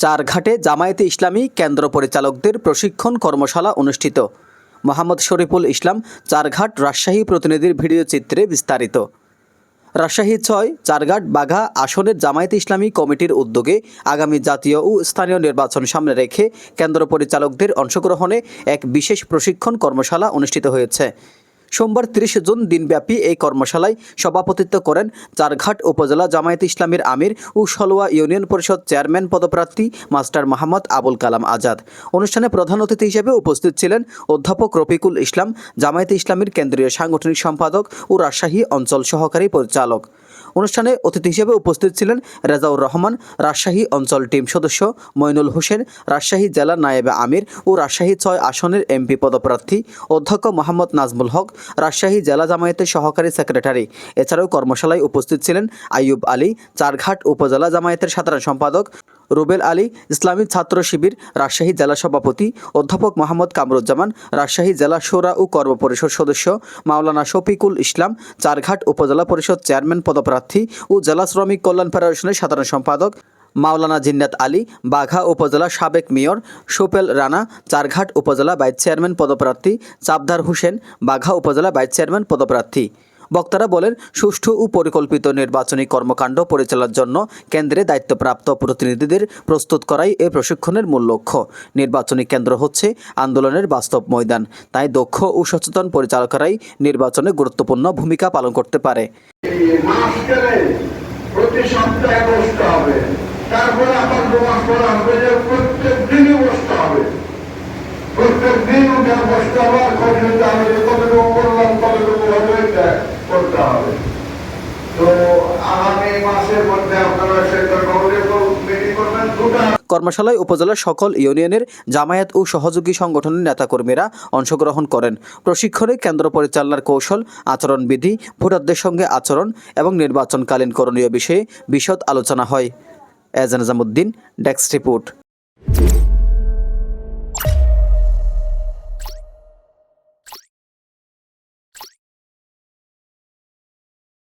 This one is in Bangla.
চারঘাটে জামায়াতে ইসলামী কেন্দ্র পরিচালকদের প্রশিক্ষণ কর্মশালা অনুষ্ঠিত। মোহাম্মদ শরীফুল ইসলাম, চারঘাট, রাজশাহী প্রতিনিধির ভিডিও চিত্রে বিস্তারিত। রাজশাহী ৬ চারঘাট বাঘা আসনের জামায়াতে ইসলামী কমিটির উদ্যোগে আগামী জাতীয় ও স্থানীয় নির্বাচন সামনে রেখে কেন্দ্র পরিচালকদের অংশগ্রহণে এক বিশেষ প্রশিক্ষণ কর্মশালা অনুষ্ঠিত হয়েছে। সোমবার ৩০ জুন দিনব্যাপী এই কর্মশালায় সভাপতিত্ব করেন চারঘাট উপজেলা জামায়াতে ইসলামীর আমির ও সলোয়া ইউনিয়ন পরিষদ চেয়ারম্যান পদপ্রার্থী মাস্টার মোহাম্মদ আবুল কালাম আজাদ। অনুষ্ঠানে প্রধান অতিথি হিসেবে উপস্থিত ছিলেন অধ্যাপক রফিকুল ইসলাম, জামায়াতে ইসলামীর কেন্দ্রীয় সাংগঠনিক সম্পাদক ও রাজশাহী অঞ্চল সহকারী পরিচালক। অনুষ্ঠানে অতিথি হিসেবে উপস্থিত ছিলেন রেজাউর রহমান, রাজশাহী অঞ্চল টিম সদস্য মইনুল হোসেন, রাজশাহী জেলা নায়েবে আমির ও রাজশাহী ৬ আসনের এমপি পদপ্রার্থী অধ্যক্ষ মোহাম্মদ নাজমুল হক, রাজশাহী জেলা জামায়াতের সহকারী সেক্রেটারি। এছাড়াও কর্মশালায় উপস্থিত ছিলেন আইয়ুব আলী, চারঘাট উপজেলা জামায়াতের সাধারণ সম্পাদক রুবেল আলী, ইসলামী ছাত্র শিবির রাজশাহী জেলা সভাপতি অধ্যাপক মোহাম্মদ কামরুজ্জামান, রাজশাহী জেলা শুরা ও কর্ম পরিষদ সদস্য মাওলানা শফিকুল ইসলাম, চারঘাট উপজেলা পরিষদ চেয়ারম্যান পদপ্রার্থী ও জেলা শ্রমিক কল্যাণ ফেডারেশনের সাধারণ সম্পাদক মাওলানা জিন্নাত আলী, বাঘা উপজেলা সাবেক মেয়র সোপেল রানা, চারঘাট উপজেলা ভাইস চেয়ারম্যান পদপ্রার্থী চাপদার হোসেন, বাঘা উপজেলা ভাইস চেয়ারম্যান পদপ্রার্থী। বক্তারা বলেন, সুষ্ঠু ও পরিকল্পিত নির্বাচনী কর্মকাণ্ড পরিচালনার জন্য কেন্দ্রে দায়িত্বপ্রাপ্ত প্রতিনিধিদের প্রস্তুত করাই এ প্রশিক্ষণের মূল লক্ষ্য। নির্বাচনী কেন্দ্র হচ্ছে আন্দোলনের বাস্তব ময়দান, তাই দক্ষ ও সচেতন পরিচালকরাই নির্বাচনে গুরুত্বপূর্ণ ভূমিকা পালন করতে পারে। প্রতি সপ্তাহে বসতে হবে, তারপরে আবার প্রমাণ করা হবে যে প্রত্যেক দিনই বসতে হবে, প্রত্যেক দিন উঠে বসতে হবে, আর খোঁজ নিতে হবে যে কতটুকু করলাম, কতটুকু হবে করতে হবে। তো আগামী মাসের মধ্যে আপনারা সেটা মিটিং করবেন। কর্মশালায় উপজেলার সকল ইউনিয়নের জামায়াত ও সহযোগী সংগঠনের নেতাকর্মীরা অংশগ্রহণ করেন। প্রশিক্ষণে কেন্দ্র পরিচালনার কৌশল, আচরণবিধি, ভোটারদের সঙ্গে আচরণ এবং নির্বাচনকালীন করণীয় বিষয়ে বিশদ আলোচনা হয়। এজান নিজামুদ্দিন, ডেস্ক রিপোর্ট।